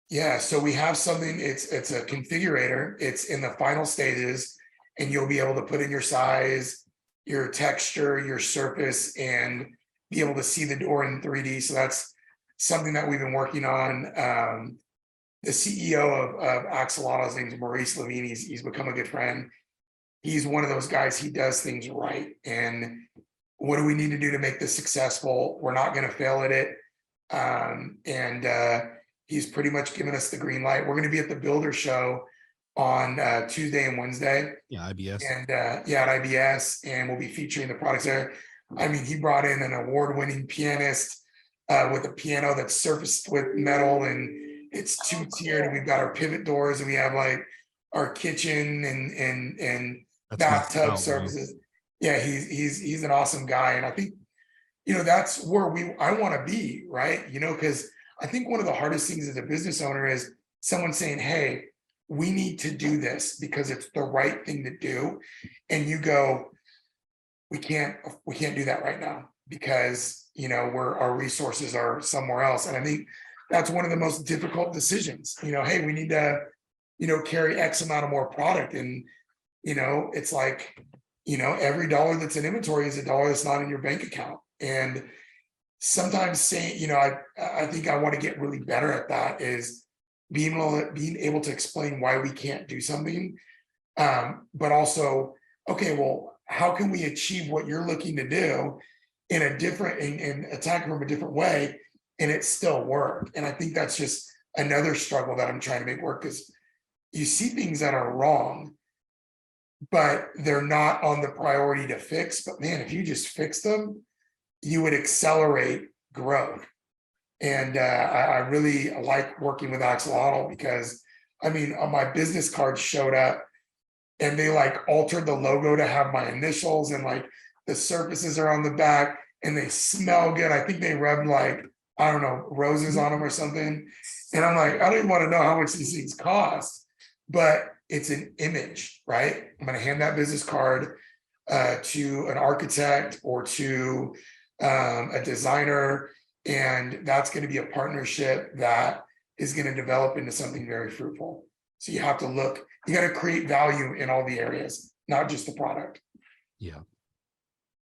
Speaker 4: Yeah. So we have something, it's a configurator. It's in the final stages, and you'll be able to put in your size, your texture, your surface, and be able to see the door in 3D. So that's something that we've been working on. The CEO of Axolotl, his name is Maurice Levine. He's become a good friend. He's one of those guys, he does things right. And what do we need to do to make this successful? We're not going to fail at it. And he's pretty much given us the green light. We're going to be at the Builder Show on Tuesday and Wednesday.
Speaker 2: Yeah, IBS.
Speaker 4: And at IBS, and we'll be featuring the products there. I mean, he brought in an award-winning pianist with a piano that's surfaced with metal, and it's two-tiered, and we've got our pivot doors, and we have like our kitchen and bathtub surfaces. Yeah, he's an awesome guy, and I think that's where I want to be, right? Because I think one of the hardest things as a business owner is someone saying, "Hey, we need to do this because it's the right thing to do," and you go, "We can't do that right now because our resources are somewhere else." And I think that's one of the most difficult decisions. Hey, we need to carry X amount of more product. And, it's like, every dollar that's in inventory is a dollar that's not in your bank account. And sometimes saying, I think I want to get really better at that, is being able to explain why we can't do something. But also, okay, well, how can we achieve what you're looking to do in a different and attack from a different way, and it still work? And I think that's just another struggle that I'm trying to make work, because you see things that are wrong, but they're not on the priority to fix. But man, if you just fix them, you would accelerate growth. And I really like working with Axolotl, because my business card showed up and they like altered the logo to have my initials, and like the surfaces are on the back and they smell good. I think they rubbed like, I don't know, roses on them or something. And I'm like, I don't even want to know how much these things cost, but it's an image, right? I'm going to hand that business card to an architect or to a designer, and that's going to be a partnership that is going to develop into something very fruitful. So you have to look, you got to create value in all the areas, not just the product.
Speaker 1: Yeah.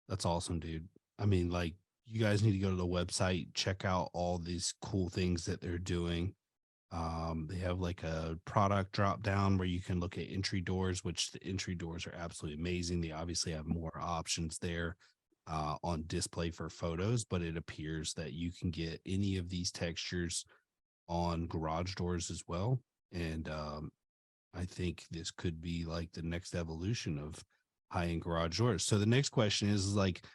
Speaker 1: That's awesome, dude. Like, you guys need to go to the website, check out all these cool things that they're doing. They have like a product drop down where you can look at entry doors, which the entry doors are absolutely amazing. They obviously have more options there on display for photos, but it appears that you can get any of these textures on garage doors as well. And I think this could be like the next evolution of high-end garage doors. So the next question is like,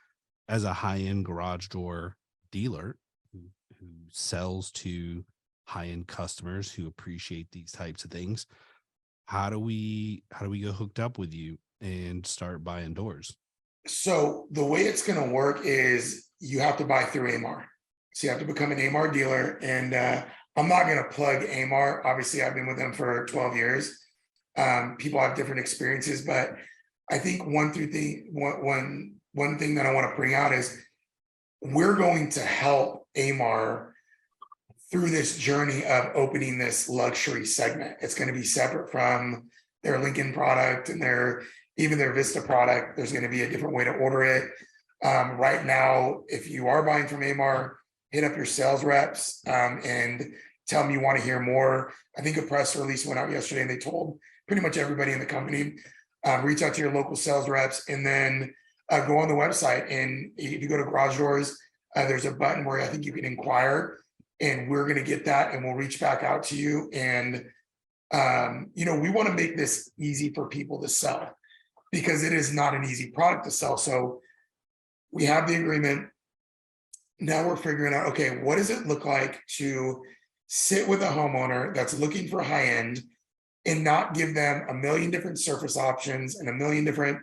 Speaker 1: as a high-end garage door dealer who sells to high-end customers who appreciate these types of things, how do we go hooked up with you and start buying doors?
Speaker 4: So the way it's going to work is you have to buy through AMAR. So you have to become an AMAR dealer. And I'm not going to plug AMAR. Obviously, I've been with them for 12 years. People have different experiences, but I think one thing that I want to bring out is we're going to help AMAR through this journey of opening this luxury segment. It's going to be separate from their Lincoln product and even their Vista product. There's going to be a different way to order it. Right now, if you are buying from AMAR, hit up your sales reps and tell them you want to hear more. I think a press release went out yesterday and they told pretty much everybody in the company, reach out to your local sales reps, and then go on the website. And if you go to Garage Doors, there's a button where I think you can inquire, and we're going to get that and we'll reach back out to you. And, we want to make this easy for people to sell, because it is not an easy product to sell. So we have the agreement. Now we're figuring out, okay, what does it look like to sit with a homeowner that's looking for high end and not give them a million different surface options and a million different,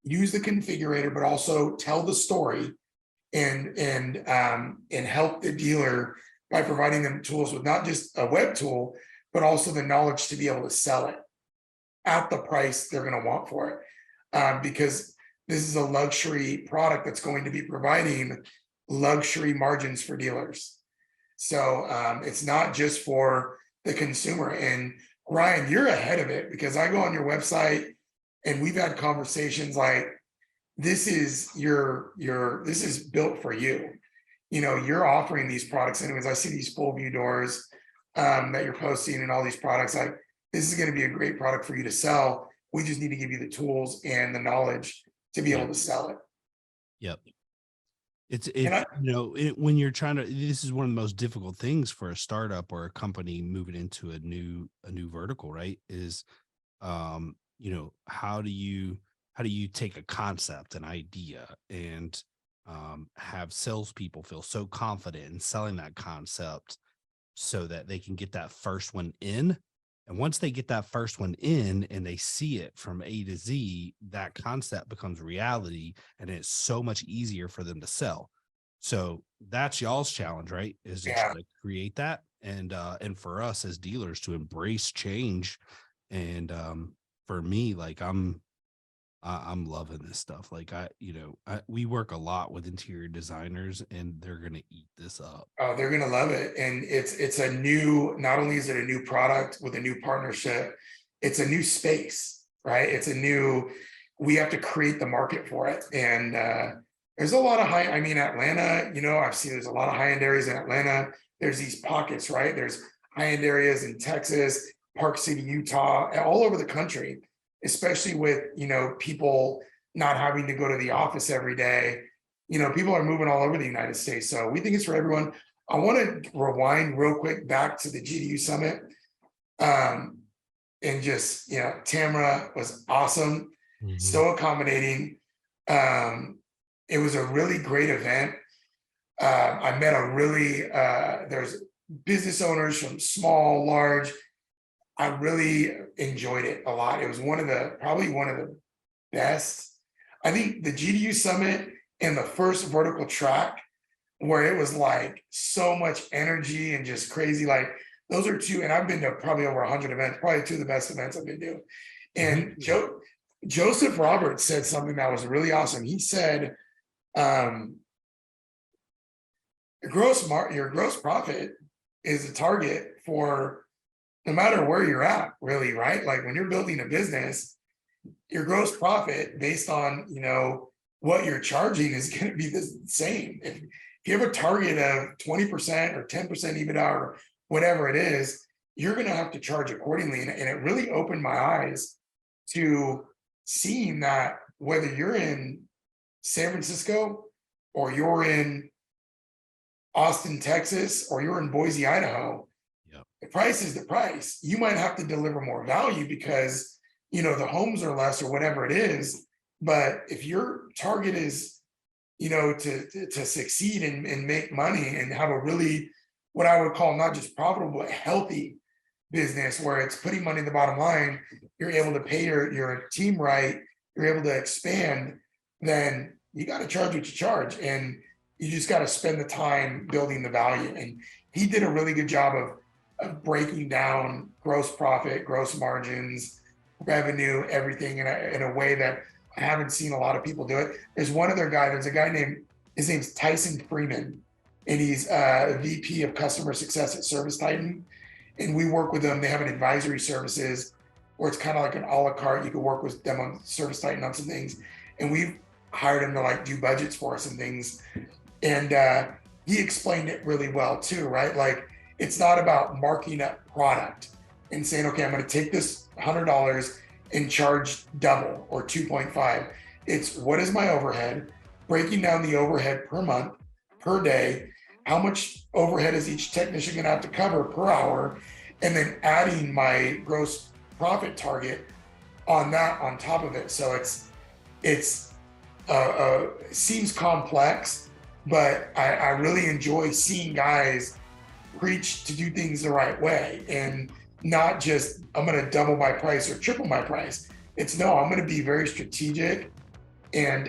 Speaker 4: use the configurator, but also tell the story and help the dealer by providing them tools with not just a web tool, but also the knowledge to be able to sell it at the price they're going to want for it. Because this is a luxury product that's going to be providing luxury margins for dealers. So it's not just for the consumer. And Ryan, you're ahead of it, because I go on your website and we've had conversations like, this is this is built for you. You're offering these products anyways. I see these full view doors that you're posting and all these products. Like, this is going to be a great product for you to sell. We just need to give you the tools and the knowledge to be able to sell it.
Speaker 1: Yep. When you're trying to, this is one of the most difficult things for a startup or a company moving into a new vertical, right? Is, how do you take a concept, an idea, and have salespeople feel so confident in selling that concept so that they can get that first one in. And once they get that first one in and they see it from A to Z, that concept becomes reality, and it's so much easier for them to sell. So that's y'all's challenge, right? Is to try to create that. And for us as dealers to embrace change. And for me, like, I'm loving this stuff. Like, we work a lot with interior designers, and they're going to eat this up.
Speaker 4: Oh, they're going to love it. And it's a new, not only is it a new product with a new partnership, it's a new space, right? We have to create the market for it. And there's a lot of Atlanta, I've seen there's a lot of high-end areas in Atlanta. There's these pockets, right? There's high-end areas in Texas, Park City, Utah, all over the country, especially with, people not having to go to the office every day. People are moving all over the United States. So we think it's for everyone. I want to rewind real quick back to the GDU Summit. And just, Tamara was awesome, so accommodating. It was a really great event. I met there's business owners from small, large. I really enjoyed it a lot. It was probably one of the best. I think the GDU Summit and the first vertical track, where it was like so much energy and just crazy, like those are two, and I've been to probably over 100 events, probably two of the best events I've been doing. And Joseph Roberts said something that was really awesome. He said, your gross profit is a target for no matter where you're at, really, right? Like when you're building a business, your gross profit based on, what you're charging is going to be the same. If you have a target of 20% or 10% EBITDA or whatever it is, you're going to have to charge accordingly. And it really opened my eyes to seeing that whether you're in San Francisco or you're in Austin, Texas, or you're in Boise, Idaho, the price is the price. You might have to deliver more value because, the homes are less or whatever it is. But if your target is, to succeed and make money and have a really, what I would call not just profitable, but healthy business where it's putting money in the bottom line, you're able to pay your team right, you're able to expand, then you got to charge what you charge. And you just got to spend the time building the value. And he did a really good job of breaking down gross profit, gross margins, revenue, everything in a way that I haven't seen a lot of people do it. There's a guy his name's Tyson Freeman, and he's a VP of customer success at Service Titan. And we work with them. They have an advisory services where it's kind of like an a la carte. You can work with them on Service Titan on some things. And we've hired him to like do budgets for us and things. And he explained it really well too, right? Like it's not about marking up product and saying, okay, I'm going to take this $100 and charge double or 2.5. It's what is my overhead, breaking down the overhead per month, per day, how much overhead is each technician going to have to cover per hour, and then adding my gross profit target on top of it. So it's seems complex, but I really enjoy seeing guys preach to do things the right way and not just I'm going to double my price or triple my price. It's no, I'm going to be very strategic and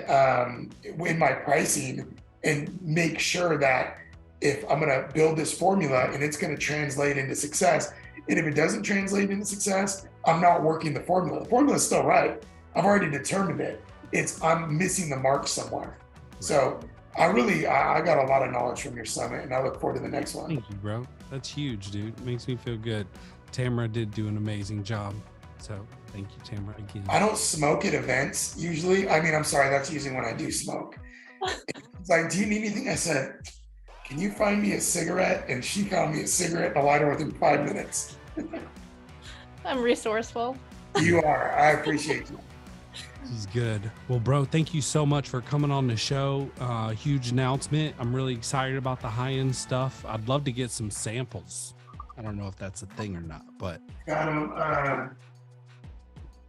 Speaker 4: in my pricing and make sure that if I'm going to build this formula and it's going to translate into success, and if it doesn't translate into success, I'm not working the formula. The formula is still right. I've already determined it. I'm missing the mark somewhere. Right. So I got a lot of knowledge from your summit, and I look forward to the next one.
Speaker 1: Thank you, bro. That's huge, dude. It makes me feel good. Tamara did do an amazing job. So thank you, Tamara, again.
Speaker 4: I don't smoke at events usually. I mean, I'm sorry, that's usually when I do smoke. It's like, do you need anything? I said, can you find me a cigarette? And she found me a cigarette and a lighter within 5 minutes.
Speaker 3: I'm resourceful.
Speaker 4: You are. I appreciate you.
Speaker 1: This is good. Well, bro, thank you so much for coming on the show. Huge announcement. I'm really excited about the high-end stuff. I'd love to get some samples. I don't know if that's a thing or not, but
Speaker 4: got them.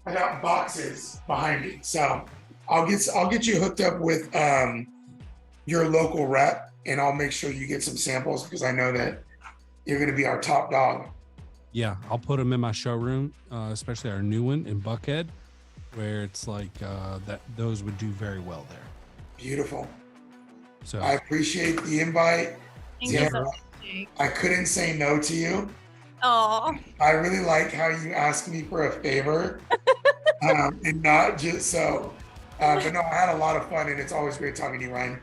Speaker 4: I got boxes behind me, so I'll get you hooked up with your local rep, and I'll make sure you get some samples because I know that you're going to be our top dog.
Speaker 1: Yeah, I'll put them in my showroom, especially our new one in Buckhead, where it's like that. Those would do very well there.
Speaker 4: Beautiful.
Speaker 1: So
Speaker 4: I appreciate the invite.
Speaker 3: Thank you so much, Jake.
Speaker 4: I couldn't say no to you.
Speaker 3: Oh.
Speaker 4: I really like how you asked me for a favor, and not just so. But no, I had a lot of fun, and it's always great talking to you, Ryan.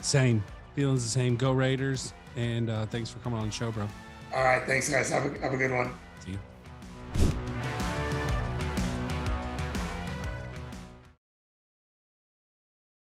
Speaker 1: Same feelings, the same. Go Raiders, and thanks for coming on the show, bro.
Speaker 4: All right, thanks, guys. Have a good one.